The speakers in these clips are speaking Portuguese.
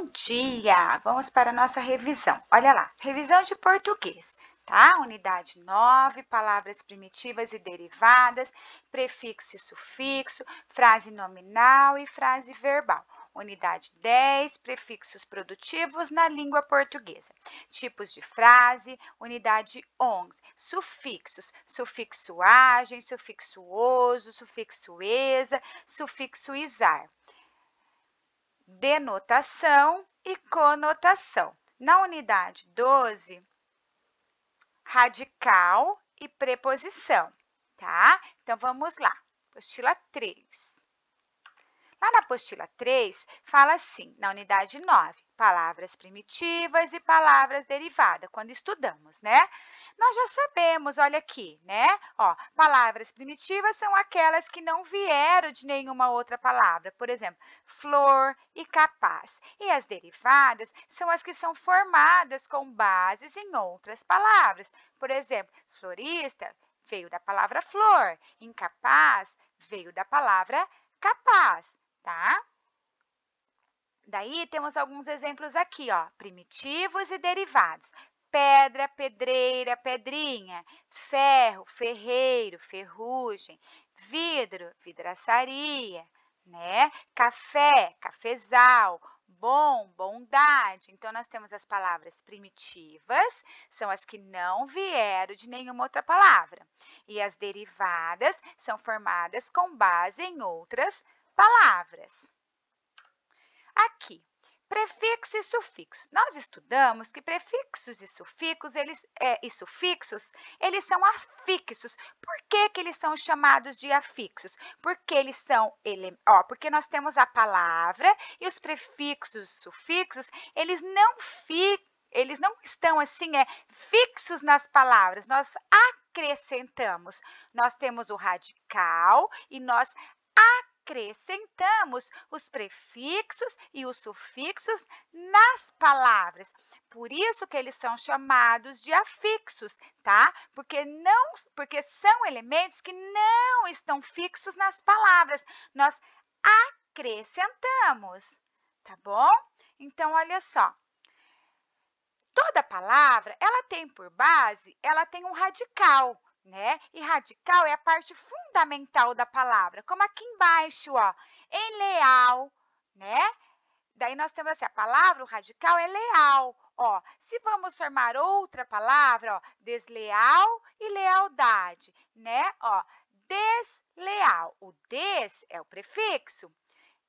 Bom dia! Vamos para a nossa revisão. Olha lá, revisão de português, tá? Unidade 9, palavras primitivas e derivadas, prefixo e sufixo, frase nominal e frase verbal. Unidade 10, prefixos produtivos na língua portuguesa. Tipos de frase, unidade 11, sufixos, sufixo agem, sufixo oso, sufixo esa, sufixo isar. Denotação e conotação. Na unidade 12, radical e preposição, tá? Então, vamos lá. Apostila 3. Lá na apostila 3, fala assim, na unidade 9, palavras primitivas e palavras derivadas, quando estudamos, né? Nós já sabemos, olha aqui, né? Ó, palavras primitivas são aquelas que não vieram de nenhuma outra palavra, por exemplo, flor e capaz. E as derivadas são as que são formadas com bases em outras palavras. Por exemplo, florista veio da palavra flor, incapaz veio da palavra capaz. Tá? Daí temos alguns exemplos aqui, ó, primitivos e derivados. Pedra, pedreira, pedrinha, ferro, ferreiro, ferrugem, vidro, vidraçaria, né? Café, cafezal, bom, bondade. Então, nós temos as palavras primitivas, são as que não vieram de nenhuma outra palavra. E as derivadas são formadas com base em outras palavras. Aqui, prefixo e sufixo. Nós estudamos que prefixos e sufixos, eles são afixos. Por que que eles são chamados de afixos? Porque eles são, porque nós temos a palavra e os prefixos e sufixos, eles não estão assim, fixos nas palavras. Nós acrescentamos. Nós temos o radical e nós acrescentamos os prefixos e os sufixos nas palavras. Por isso que eles são chamados de afixos, tá? Porque são elementos que não estão fixos nas palavras. Nós acrescentamos, tá bom? Então, olha só. Toda palavra, ela tem por base, ela tem um radical, né? E radical é a parte fundamental da palavra, como aqui embaixo, ó, em leal, né? Daí nós temos assim, a palavra, o radical é leal, ó. Se vamos formar outra palavra, ó, desleal e lealdade, né? Ó, desleal, o des é o prefixo.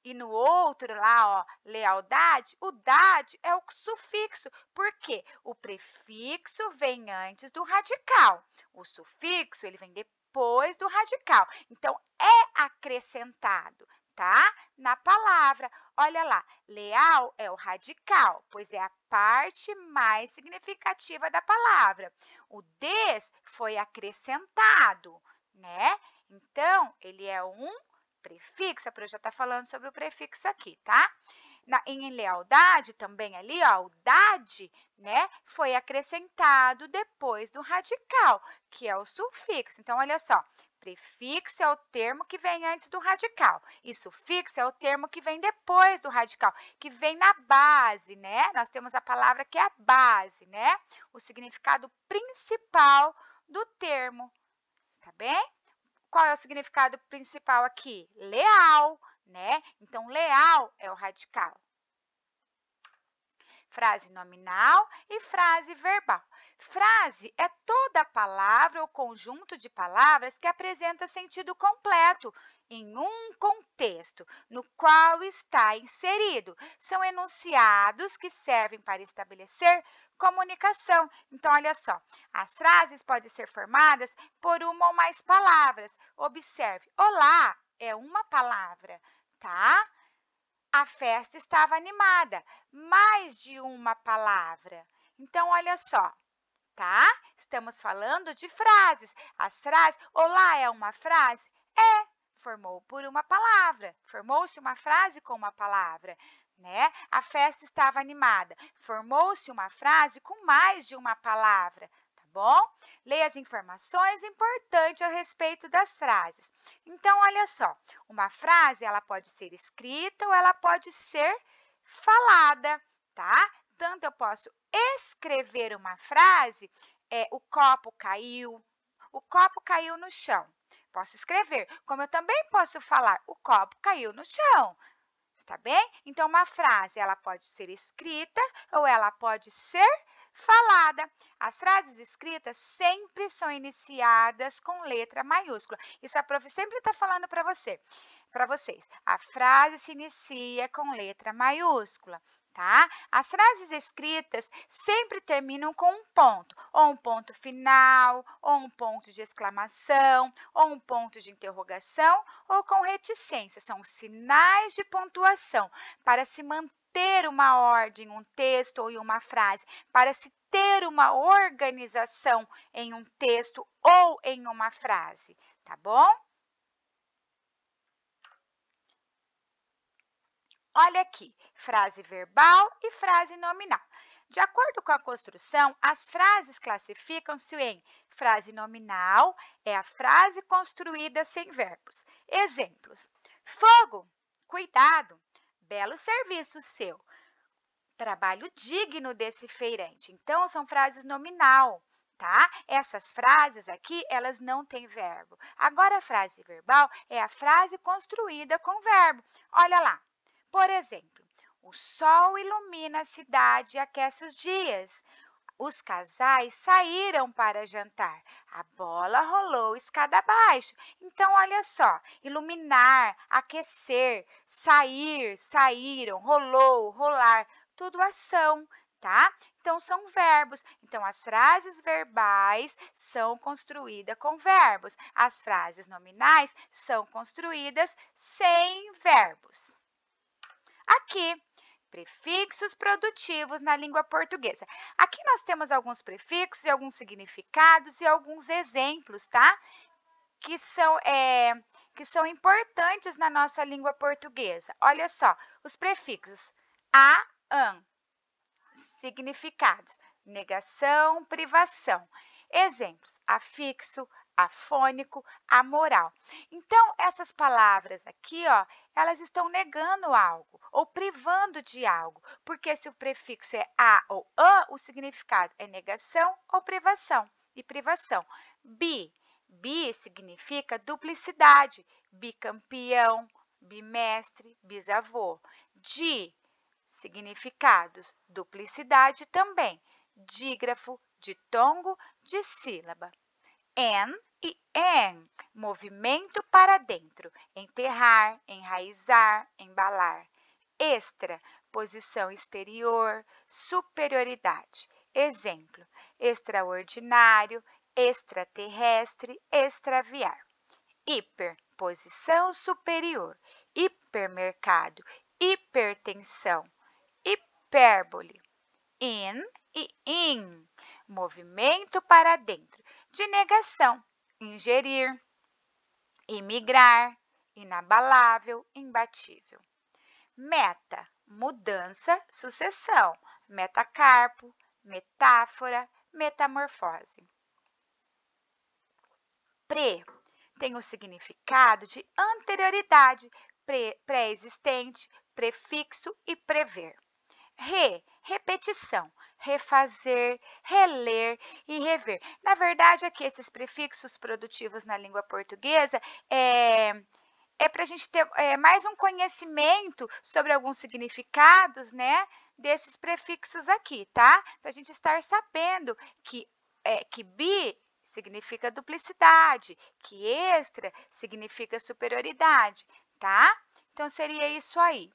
E no outro lá, ó, lealdade, o dade é o sufixo. Por quê? O prefixo vem antes do radical. O sufixo, ele vem depois do radical. Então, é acrescentado, tá? Na palavra. Olha lá, leal é o radical, pois é a parte mais significativa da palavra. O des foi acrescentado, né? Então, ele é um prefixo, a Pro já está falando sobre o prefixo aqui, tá? Em lealdade, também ali, ó, o dade, né, foi acrescentado depois do radical, que é o sufixo. Então, olha só, prefixo é o termo que vem antes do radical, e sufixo é o termo que vem depois do radical, que vem na base, né? Nós temos a palavra que é a base, né? O significado principal do termo, tá bem? Qual é o significado principal aqui? Leal, né? Então, leal é o radical. Frase nominal e frase verbal. Frase é toda palavra ou conjunto de palavras que apresenta sentido completo em um contexto no qual está inserido. São enunciados que servem para estabelecer comunicação. Então, olha só, as frases podem ser formadas por uma ou mais palavras. Observe, olá é uma palavra, tá? A festa estava animada, mais de uma palavra. Então, olha só, tá? Estamos falando de frases. As frases, olá é uma frase? É, formou por uma palavra. Formou-se uma frase com uma palavra, né? A festa estava animada. Formou-se uma frase com mais de uma palavra. Bom? Leia as informações importantes a respeito das frases. Então, olha só, uma frase ela pode ser escrita ou ela pode ser falada, tá? Tanto eu posso escrever uma frase, o copo caiu no chão. Posso escrever, como eu também posso falar, o copo caiu no chão. Está bem? Então, uma frase, ela pode ser escrita ou ela pode ser falada. As frases escritas sempre são iniciadas com letra maiúscula. Isso a prof sempre está falando para vocês. A frase se inicia com letra maiúscula, tá? As frases escritas sempre terminam com um ponto, ou um ponto final, ou um ponto de exclamação, ou um ponto de interrogação, ou com reticência. São sinais de pontuação para se manter uma ordem, um texto ou em uma frase, para se ter uma organização em um texto ou em uma frase, tá bom? Olha aqui, frase verbal e frase nominal. De acordo com a construção, as frases classificam-se em frase nominal, é a frase construída sem verbos. Exemplos: fogo, cuidado, belo serviço seu, trabalho digno desse feirante. Então, são frases nominal, tá? Essas frases aqui, elas não têm verbo. Agora, a frase verbal é a frase construída com verbo. Olha lá. Por exemplo, o sol ilumina a cidade e aquece os dias. Os casais saíram para jantar. A bola rolou escada abaixo. Então, olha só: iluminar, aquecer, sair, saíram, rolou, rolar, tudo ação, tá? Então, são verbos. Então, as frases verbais são construídas com verbos. As frases nominais são construídas sem verbos. Aqui, prefixos produtivos na língua portuguesa. Aqui nós temos alguns prefixos e alguns significados e alguns exemplos, tá? Que são importantes na nossa língua portuguesa. Olha só, os prefixos a, an, significados: negação, privação. Exemplos: afixo, afônico, amoral. Então, essas palavras aqui, ó, elas estão negando algo ou privando de algo, porque se o prefixo é a ou an, o significado é negação ou privação. E privação. Bi significa duplicidade, bicampeão, bimestre, bisavô. Significados: duplicidade também, dígrafo, ditongo, dissílaba. En e en, movimento para dentro, enterrar, enraizar, embalar. Extra, posição exterior, superioridade. Exemplo: extraordinário, extraterrestre, extraviar. Hiper, posição superior, hipermercado, hipertensão, hipérbole. In e in, movimento para dentro, de negação, ingerir, imigrar, inabalável, imbatível. Meta, mudança, sucessão, metacarpo, metáfora, metamorfose. Pré tem o significado de anterioridade, pré-existente, prefixo e prever. Repetição, refazer, reler e rever. Na verdade, aqui esses prefixos produtivos na língua portuguesa para a gente ter mais um conhecimento sobre alguns significados, né, desses prefixos aqui, tá? Para a gente estar sabendo que bi significa duplicidade, que extra significa superioridade, tá? Então, seria isso aí.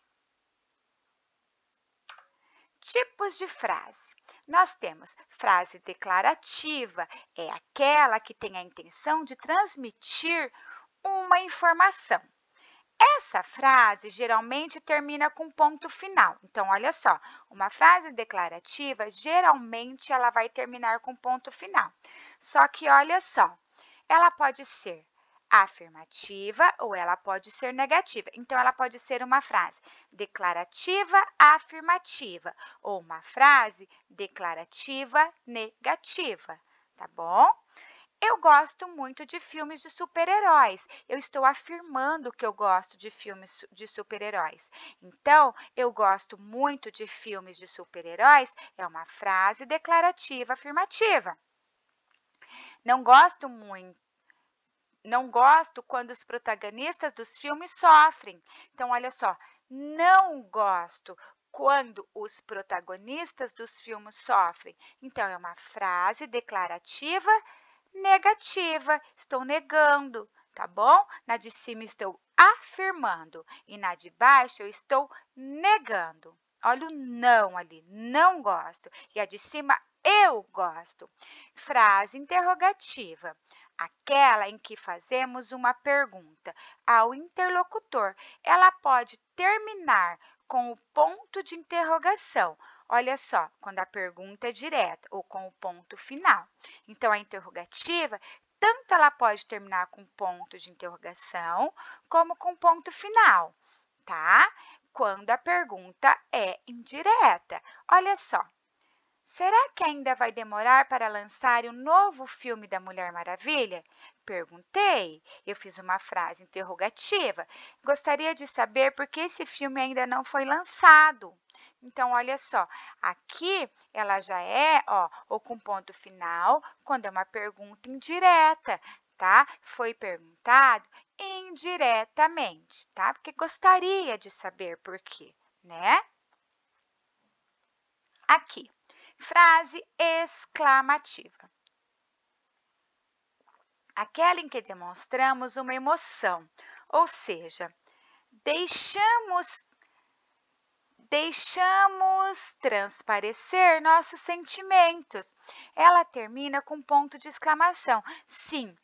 Tipos de frase. Nós temos frase declarativa, é aquela que tem a intenção de transmitir uma informação. Essa frase geralmente termina com ponto final. Então, olha só, uma frase declarativa, geralmente ela vai terminar com ponto final. Só que olha só, ela pode ser afirmativa ou ela pode ser negativa. Então, ela pode ser uma frase declarativa afirmativa ou uma frase declarativa negativa, tá bom? Eu gosto muito de filmes de super-heróis. Eu estou afirmando que eu gosto de filmes de super-heróis. Então, eu gosto muito de filmes de super-heróis é uma frase declarativa afirmativa. Não gosto muito. Não gosto quando os protagonistas dos filmes sofrem. Então, olha só, não gosto quando os protagonistas dos filmes sofrem. Então, é uma frase declarativa negativa. Estou negando, tá bom? Na de cima estou afirmando e na de baixo eu estou negando. Olha o não ali, não gosto. E a de cima eu gosto. Frase interrogativa. Aquela em que fazemos uma pergunta ao interlocutor. Ela pode terminar com o ponto de interrogação. Olha só, quando a pergunta é direta ou com o ponto final. Então, a interrogativa, tanto ela pode terminar com ponto de interrogação, como com ponto final, tá? Quando a pergunta é indireta. Olha só, será que ainda vai demorar para lançar o novo filme da Mulher Maravilha? Perguntei. Eu fiz uma frase interrogativa. Gostaria de saber por que esse filme ainda não foi lançado. Então, olha só, aqui ela já é, ó, ou com ponto final, quando é uma pergunta indireta, tá? Foi perguntado indiretamente, tá? Porque gostaria de saber por quê, né? Aqui, frase exclamativa. Aquela em que demonstramos uma emoção, ou seja, deixamos transparecer nossos sentimentos. Ela termina com ponto de exclamação. Sim,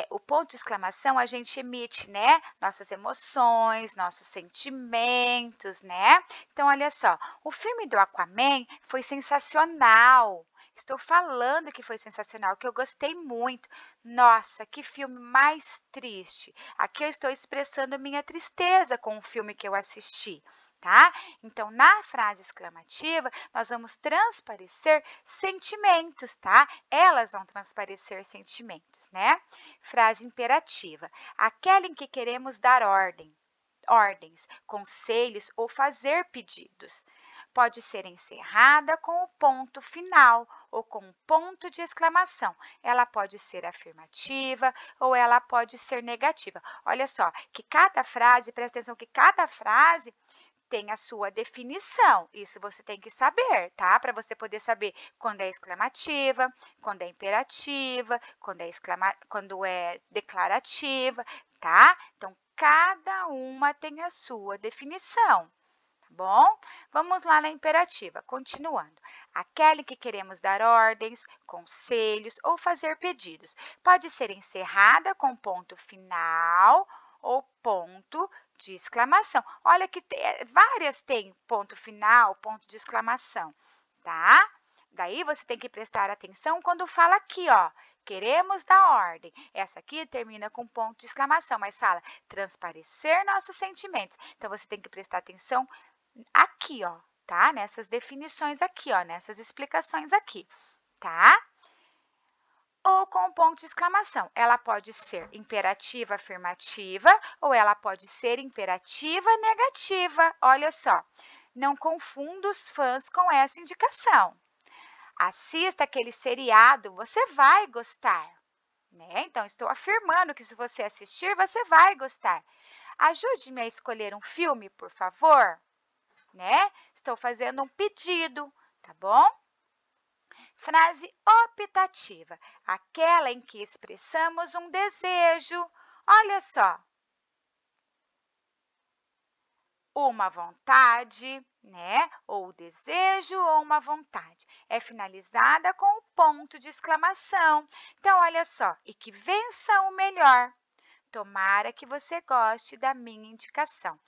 o ponto de exclamação a gente emite, né? Nossas emoções, nossos sentimentos, né? Então, olha só, o filme do Aquaman foi sensacional. Estou falando que foi sensacional, que eu gostei muito. Nossa, que filme mais triste. Aqui eu estou expressando minha tristeza com o filme que eu assisti. Tá? Então, na frase exclamativa, nós vamos transparecer sentimentos, tá? Elas vão transparecer sentimentos, né? Frase imperativa, aquela em que queremos dar ordens, conselhos ou fazer pedidos. Pode ser encerrada com o ponto final ou com um ponto de exclamação. Ela pode ser afirmativa ou ela pode ser negativa. Olha só, que cada frase, presta atenção que cada frase tem a sua definição. Isso você tem que saber, tá? Para você poder saber quando é exclamativa, quando é imperativa, quando é declarativa, tá? Então, cada uma tem a sua definição. Tá bom? Vamos lá na imperativa, continuando. Aquela em que queremos dar ordens, conselhos ou fazer pedidos. Pode ser encerrada com ponto final ou ponto de exclamação. Olha que várias têm ponto final, ponto de exclamação, tá? Daí você tem que prestar atenção quando fala aqui, ó. Queremos dar ordem. Essa aqui termina com ponto de exclamação, mas fala transparecer nossos sentimentos. Então, você tem que prestar atenção aqui, ó, tá? Nessas definições aqui, ó, nessas explicações aqui, tá? Ou com ponto de exclamação. Ela pode ser imperativa afirmativa ou ela pode ser imperativa negativa. Olha só, não confunda os fãs com essa indicação. Assista aquele seriado, você vai gostar, né? Então, estou afirmando que se você assistir, você vai gostar. Ajude-me a escolher um filme, por favor, né? Estou fazendo um pedido, tá bom? Frase optativa, aquela em que expressamos um desejo. Olha só, uma vontade, né? Ou desejo ou uma vontade. É finalizada com o ponto de exclamação. Então, olha só, e que vença o melhor. Tomara que você goste da minha indicação.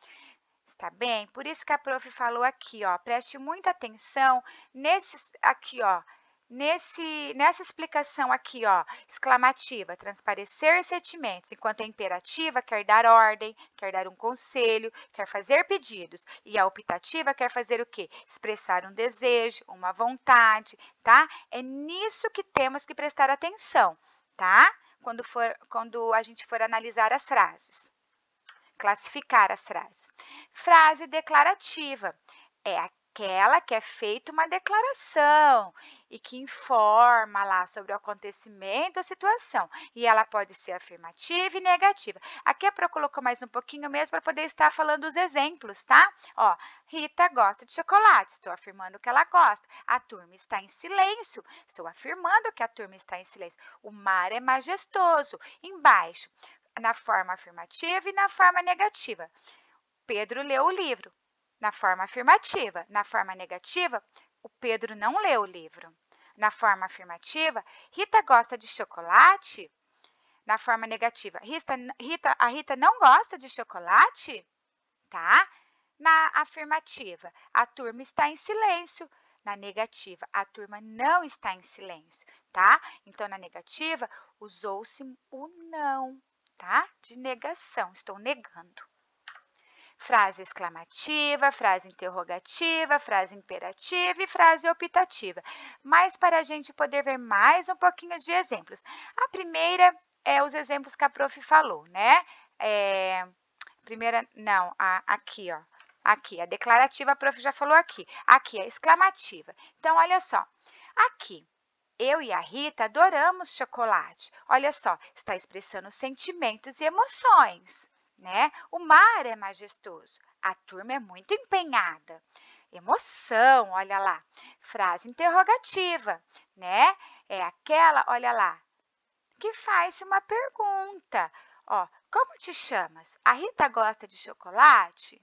Está bem? Por isso que a prof falou aqui, ó, preste muita atenção nesses aqui, ó, nessa explicação aqui, ó, exclamativa, transparecer sentimentos, enquanto a imperativa quer dar ordem, quer dar um conselho, quer fazer pedidos, e a optativa quer fazer o quê? Expressar um desejo, uma vontade, tá? É nisso que temos que prestar atenção, tá? Quando a gente for analisar as frases, classificar as frases. Frase declarativa é aquela que é feita uma declaração e que informa lá sobre o acontecimento ou situação. E ela pode ser afirmativa e negativa. Aqui a Pro colocou mais um pouquinho mesmo para poder estar falando os exemplos, tá? Ó, Rita gosta de chocolate, estou afirmando que ela gosta. A turma está em silêncio, estou afirmando que a turma está em silêncio. O mar é majestoso. Embaixo, na forma afirmativa e na forma negativa. Pedro leu o livro. Na forma afirmativa. Na forma negativa, o Pedro não leu o livro. Na forma afirmativa, Rita gosta de chocolate. Na forma negativa, a Rita não gosta de chocolate, tá? Na afirmativa, a turma está em silêncio. Na negativa, a turma não está em silêncio, tá? Então, na negativa, usou-se o não, tá? De negação, estou negando. Frase exclamativa, frase interrogativa, frase imperativa e frase optativa. Mas para a gente poder ver mais um pouquinho de exemplos. A primeira é os exemplos que a prof falou, né? Primeira, não, aqui, ó. Aqui, a declarativa a prof já falou aqui. Aqui, a exclamativa. Então, olha só. Aqui, eu e a Rita adoramos chocolate. Olha só, está expressando sentimentos e emoções, né? O mar é majestoso. A turma é muito empenhada. Emoção, olha lá. Frase interrogativa, né? É aquela, olha lá, que faz uma pergunta. Ó, como te chamas? A Rita gosta de chocolate?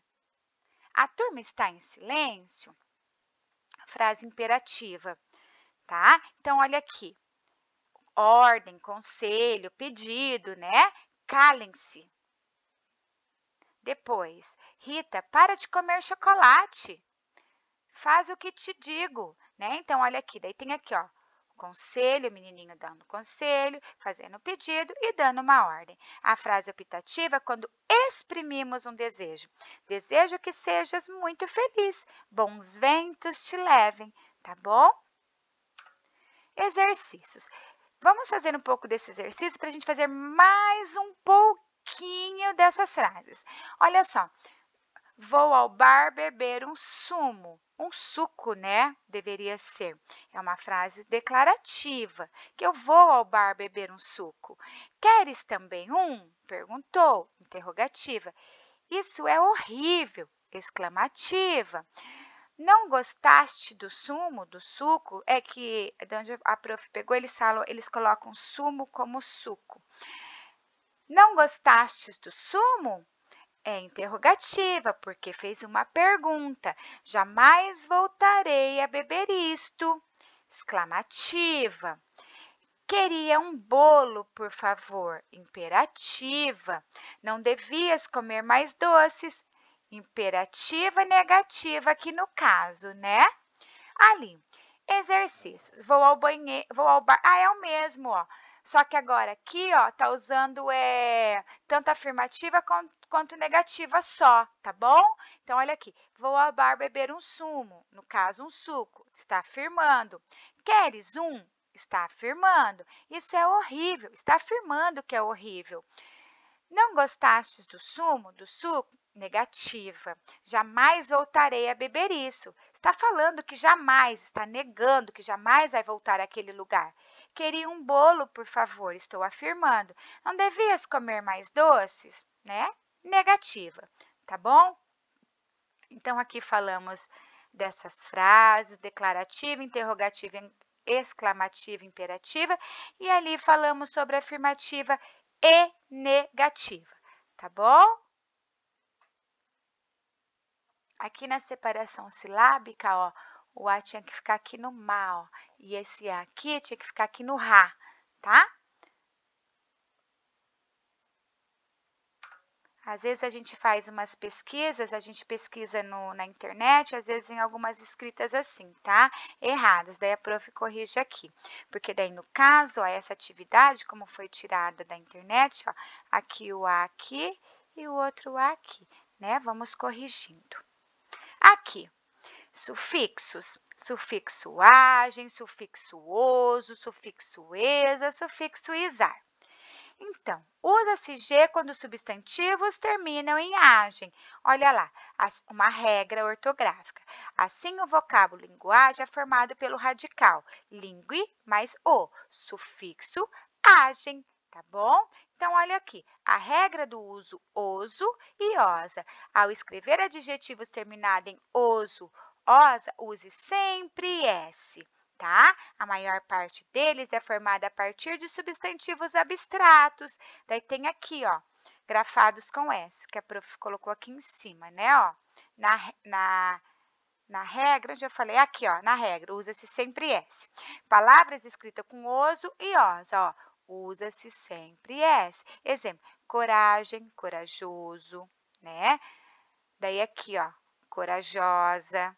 A turma está em silêncio? Frase imperativa, tá? Então, olha aqui. Ordem, conselho, pedido, né? Calem-se. Depois, Rita, para de comer chocolate. Faz o que te digo, né? Então, olha aqui, daí tem aqui, ó, conselho, o menininho dando conselho, fazendo pedido e dando uma ordem. A frase optativa é quando exprimimos um desejo. Desejo que sejas muito feliz, bons ventos te levem, tá bom? Exercícios. Vamos fazer um pouco desse exercício para a gente fazer mais um pouquinho dessas frases. Olha só, vou ao bar beber um suco, né? Deveria ser. É uma frase declarativa, que eu vou ao bar beber um suco. Queres também um? Perguntou, interrogativa. Isso é horrível, exclamativa. Não gostaste do suco? É que, de onde a prof pegou, eles colocam sumo como suco. Não gostastes do sumo? É interrogativa, porque fez uma pergunta. Jamais voltarei a beber isto. Exclamativa. Queria um bolo, por favor. Imperativa. Não devias comer mais doces. Imperativa negativa aqui no caso, né? Ali, exercícios. Vou ao banheiro, vou ao bar. Ah, é o mesmo, ó. Só que agora aqui, ó, tá usando tanto afirmativa quanto negativa só, tá bom? Então, olha aqui. Vou ao bar beber um sumo, no caso, um suco. Está afirmando. Queres um? Está afirmando. Isso é horrível. Está afirmando que é horrível. Não gostastes do sumo, do suco? Negativa. Jamais voltarei a beber isso. Está falando que jamais, está negando que jamais vai voltar àquele lugar. Queria um bolo, por favor, estou afirmando. Não devias comer mais doces, né? Negativa, tá bom? Então, aqui falamos dessas frases, declarativa, interrogativa, exclamativa, imperativa, e ali falamos sobre afirmativa e negativa, tá bom? Aqui na separação silábica, ó, o A tinha que ficar aqui no má, ó, e esse A aqui tinha que ficar aqui no Rá, tá? Às vezes a gente faz umas pesquisas, a gente pesquisa na internet, às vezes em algumas escritas assim, tá? Erradas, daí a prof corrige aqui. Porque daí no caso, ó, essa atividade, como foi tirada da internet, ó, aqui o A aqui e o outro A aqui, né? Vamos corrigindo. Aqui, Sufixos. Sufixo agem, sufixo oso, sufixo esa, sufixo isar. Então, usa-se G quando os substantivos terminam em agem. Olha lá, uma regra ortográfica. Assim, o vocábulo linguagem é formado pelo radical lingui mais o, sufixo agem, tá bom? Então, olha aqui, a regra do uso oso e osa. Ao escrever adjetivos terminados em oso, osa, use sempre S. Tá? A maior parte deles é formada a partir de substantivos abstratos. Daí tem aqui, ó, grafados com S, que a prof colocou aqui em cima, né? Ó, na regra, onde eu falei aqui, ó, na regra, usa-se sempre S. Palavras escritas com oso e osa, ó, usa-se sempre S. Exemplo, coragem, corajoso, né? Daí aqui, ó, corajosa.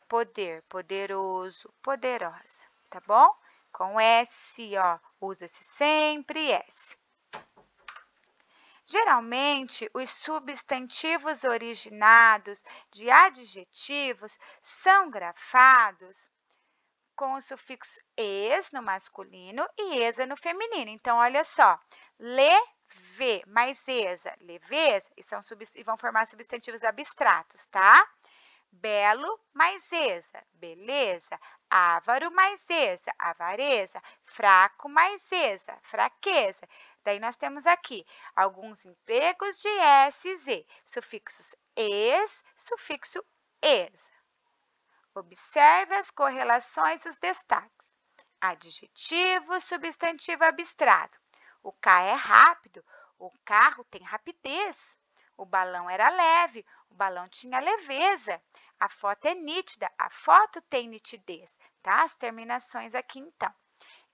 Poder, poderoso, poderosa, tá bom? Com S, ó, usa-se sempre S. Geralmente, os substantivos originados de adjetivos são grafados com o sufixo es no masculino e esa no feminino. Então, olha só, leve mais esa, leveza, e vão formar substantivos abstratos, tá? Belo mais esa, beleza. Avaro mais esa, avareza. Fraco mais esa, fraqueza. Daí nós temos aqui alguns empregos de S, Z, sufixos es, sufixo esa. Observe as correlações e os destaques. Adjetivo, substantivo abstrato. O K é rápido, o carro tem rapidez. O balão era leve, o balão tinha leveza. A foto é nítida, a foto tem nitidez, tá? As terminações aqui, então.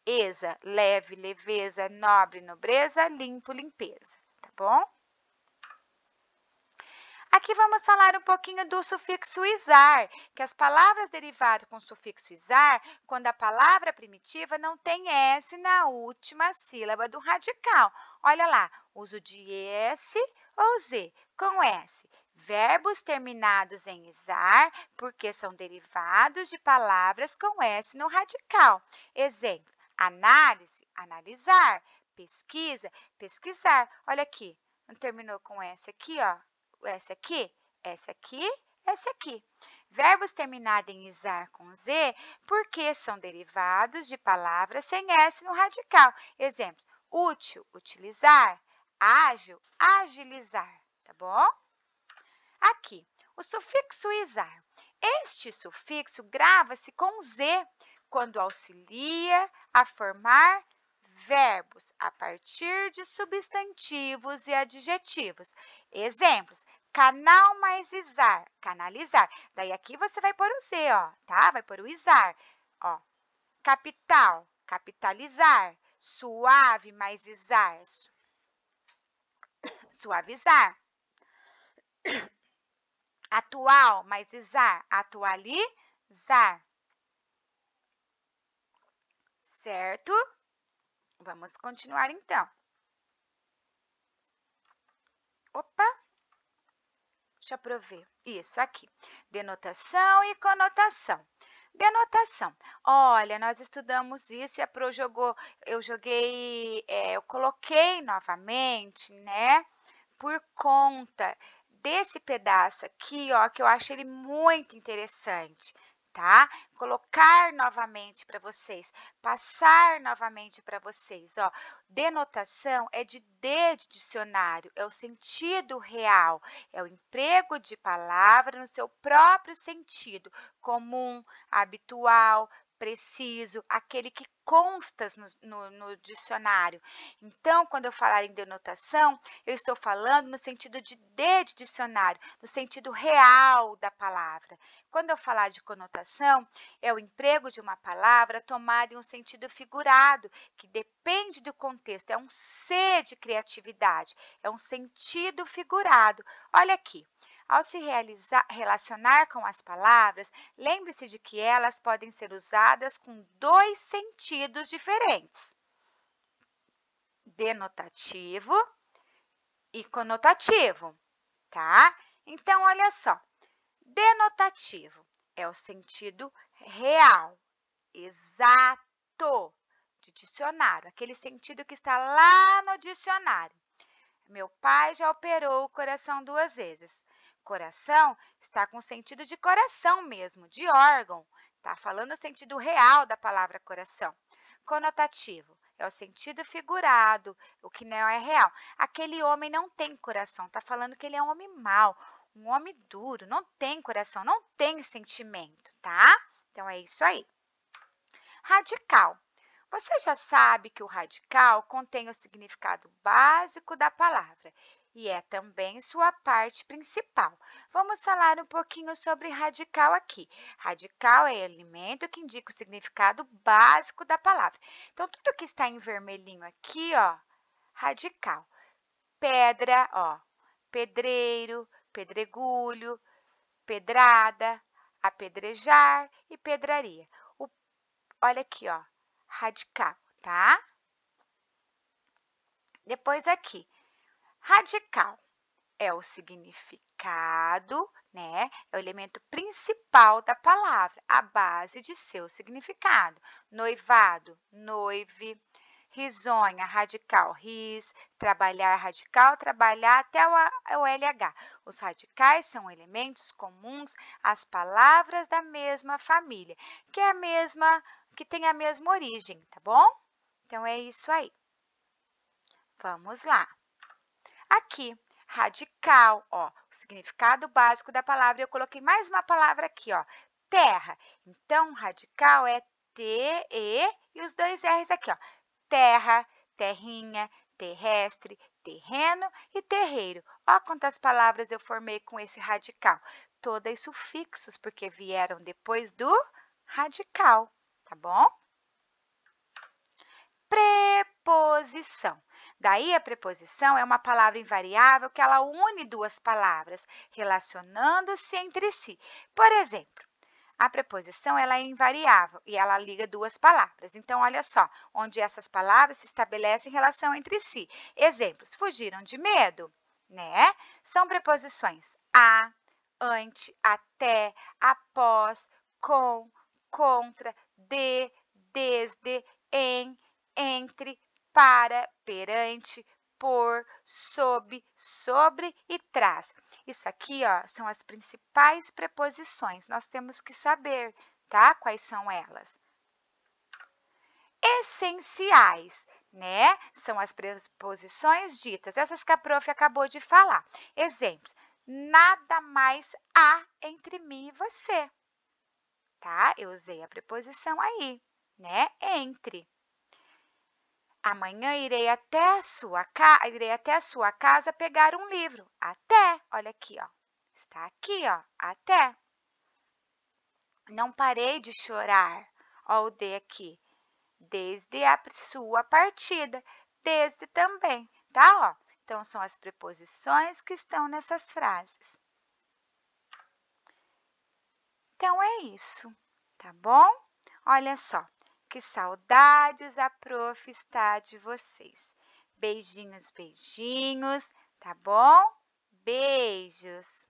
Esa, leve, leveza, nobre, nobreza, limpo, limpeza, tá bom? Aqui vamos falar um pouquinho do sufixo isar, que as palavras derivadas com sufixo isar, quando a palavra primitiva não tem S na última sílaba do radical. Olha lá, uso de S ou Z com S. Verbos terminados em isar, porque são derivados de palavras com S no radical. Exemplo, análise, analisar, pesquisa, pesquisar. Olha aqui, não terminou com S aqui, ó. Essa aqui, essa aqui, essa aqui. Verbos terminados em isar com Z, porque são derivados de palavras sem S no radical. Exemplo, útil, utilizar, ágil, agilizar, tá bom? Aqui, o sufixo isar. Este sufixo grava-se com Z, quando auxilia a formar verbos a partir de substantivos e adjetivos. Exemplos, canal mais isar, canalizar. Daí aqui você vai pôr o Z, ó, tá? Vai pôr o isar, ó. Capital, capitalizar. Suave mais isar, suavizar. Atual mais isar, atualizar. Certo? Vamos continuar então. Opa! Deixa eu prover. Isso aqui. Denotação e conotação. Denotação. Olha, nós estudamos isso e a Pro jogou, eu coloquei novamente, né? Por conta desse pedaço aqui, ó, que eu acho ele muito interessante, tá? Colocar novamente para vocês, passar novamente para vocês, ó. Denotação é de D de dicionário, é o sentido real, é o emprego de palavra no seu próprio sentido, comum, habitual, preciso, aquele que consta no dicionário. Então, quando eu falar em denotação, eu estou falando no sentido de D de dicionário, no sentido real da palavra. Quando eu falar de conotação, é o emprego de uma palavra tomada em um sentido figurado, que depende do contexto, é um C de criatividade, é um sentido figurado. Olha aqui. Ao se relacionar com as palavras, lembre-se de que elas podem ser usadas com dois sentidos diferentes: denotativo e conotativo, tá? Então, olha só, denotativo. é o sentido real, exato, de dicionário, aquele sentido que está lá no dicionário. Meu pai já operou o coração 2 vezes. Coração está com sentido de coração mesmo, de órgão. Está falando o sentido real da palavra coração. Conotativo é o sentido figurado, o que não é real. Aquele homem não tem coração. Está falando que ele é um homem mau, um homem duro, não tem coração, não tem sentimento, tá? Então é isso aí. Radical. Você já sabe que o radical contém o significado básico da palavra e é também sua parte principal. Vamos falar um pouquinho sobre radical aqui. Radical é elemento que indica o significado básico da palavra. Então, tudo que está em vermelhinho aqui, ó, radical. Pedra, ó, pedreiro, pedregulho, pedrada, apedrejar e pedraria. Olha aqui, ó, radical, tá? Depois aqui, radical é o significado, né? É o elemento principal da palavra, a base de seu significado. Noivado, noive, risonha, radical, ris, trabalhar, radical, trabalhar até o LH. Os radicais são elementos comuns às palavras da mesma família, que tem a mesma origem, tá bom? Então é isso aí. Vamos lá. Aqui, radical, ó, o significado básico da palavra. Eu coloquei mais uma palavra aqui, ó, terra. Então, radical é T-E e os 2 R's aqui, ó. Terra, terrinha, terrestre, terreno e terreiro. Ó quantas palavras eu formei com esse radical. Todas sufixos, porque vieram depois do radical, tá bom? Preposição. Daí a preposição é uma palavra invariável que ela une 2 palavras, relacionando-se entre si. Por exemplo, a preposição ela é invariável e ela liga 2 palavras. Então, olha só, onde essas palavras se estabelecem relação entre si. Exemplos: fugiram de medo, né? São preposições a, ante, até, após, com, contra, de, desde, em, entre, para, perante, por, sob, sobre e traz. Isso aqui, ó, são as principais preposições. Nós temos que saber, tá? Quais são elas? Essenciais, né? São as preposições ditas, essas que a prof acabou de falar. Exemplos: nada mais há entre mim e você, tá? Eu usei a preposição aí, né? Entre. Amanhã irei até a sua casa pegar um livro. Até, olha aqui, ó. Está aqui, ó, até. Não parei de chorar. Ó, o D aqui. Desde a sua partida. Desde também, tá? Ó. Então, são as preposições que estão nessas frases. Então, é isso, tá bom? Olha só, que saudades a prof está de vocês. Beijinhos, beijinhos, tá bom? Beijos!